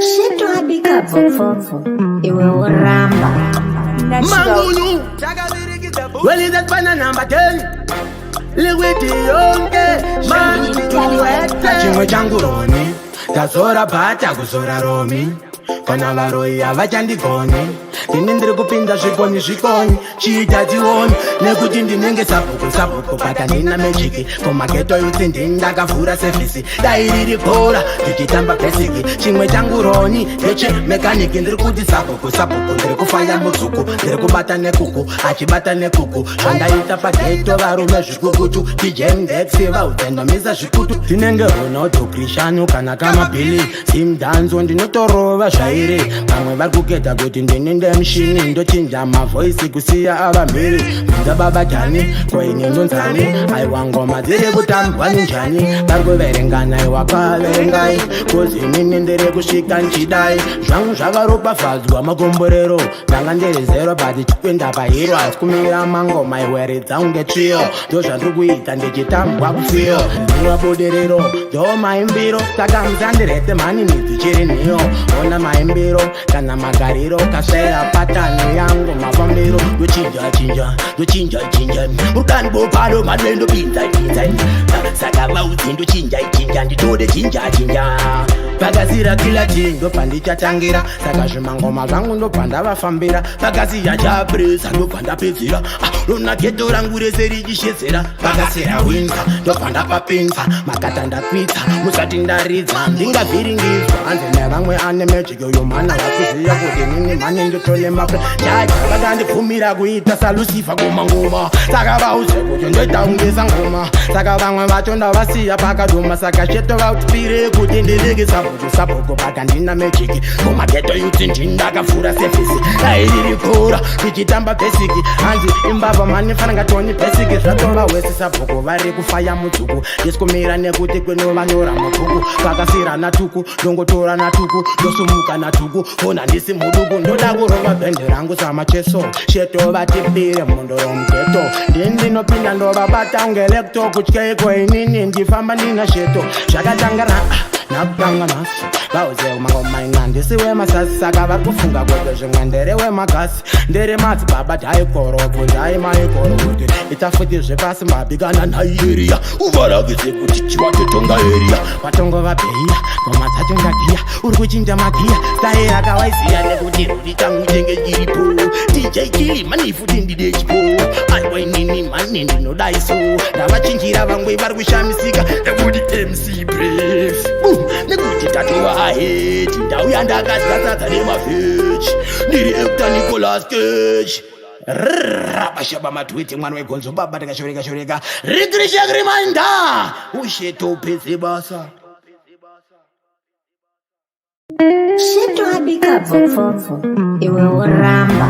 Shitwabika vovovo iwe uramba Mangunu Well is that banana number 10 Liwiti yonke Mantuwete Chimwe changu roni Tazora bata kuzora romi Kona varoi avachandigoni Ndini ndiri kupinda zvikoni Chiita tioni Nekuti ndinenge sapuku Pata ndina mejiki Kumaketo yuti ndindakavhura sevhisi Dai riri bhora Ndichitamba basic Chimwe changu roni Ndeche mekaniki ndiri kuti sapuku Ndiri kufaya mudzuku Ndiri kubata nekuku Achibata nekuku Zvandaita pageto varume zvikukutu DJ Ndexi vaudzendomisa zvikutu Ndinenge Ronaldo Cristiano kana kamabhili Simdanzo ndinotorova zvairi Vamwe vari kuketa kuti ndininde mshini ndochinja mavoisi kusiya avamhiri Bvunza baba Jani koine nonzani aiwa ngoma dziri kutambwa ninjani vari kuverengana iwakaverengai kozi inini ndiri kusvika nchidai zvangu zvakaropafadzwa makomborero ndanga ndiri zero but chikwenda pahiro asi kumira mangoma iwere dzangu ngetsviyo ndo zvandiri kuita ndichitambwa kufiyo ndinwa budiriro ndo maimbiro saka musandirete mhani nidzichiri nhiyo ona maimbiro kana magariro kasvera patani yangu mafambiro ndochinja urukani bopano madendo pinza saka vaudzi ndochinja nditode chinja pakazira kila chindo pandichatangira saka zvimangoma zvangu ndobva ndavafambira pakasiya chapresa ndobva ndapedzira rona geto rangu rese richishedzera pakasera winza ndobva ndapapinza makata ndakwidza musati ndaridza ndingavhiringidzwa hanze nevamwe ane magic uyo mana vakuziya kuti nini mhane ndotole mapre chachakada ndibvumira kuita salusifa kumangoma saka vauze kuti ndoitaungesa ngoma saka vamwe vacho ndavasiya pakaduma saka sheto vautipire kuti ndirege sapuko pata ndina magic kumageto yuti ndindakavhura sevhisi dairiri kora ndichitamba basic hanzi imbava manifana ngatoni basic zvatova wese sabhuku vari kufaya mudzuku ndisikumira nekuti kwenovanyora mabhuku pakasirana tuku ndongotora natuku ndosumuka natuku ona ndisi muduku ndoda kurova bhende rangu samacheso sheto vatipire mundoro mugeto ndinopinda ndovabata ungelekto kutyaiko inini ndifamba ndina sheto zvakatangana nakutanga naso vauze mangoma ina ndisiwe masasi saka vari kufunga kuti zvimwe nderewe magasi ndere madzibaba dhaikoroko ndaimaikoro kuti itafuti zvepasi mabikana naieriya uvarakidze kuti chiwatotonga eriya vatongo vabheira ngoma dzatongagiya uri kuchinja magiya sai akawaiziya nekuti ruri changu chenge chiripo dj chili manifuti ndide chipo aiwa inini mani ndinodaiso ndavachinjira vamwe vari kushamisika nekuti mc brave nekuti tatova aheti ndauya ndakadzadzadza nemavheji ndiri ekta nicolas cage rabashaba matwiti mwana wegonzo baba takashoreka rigirishek rimanda usheto upedze basa Shitwabika vovovo iwe uramba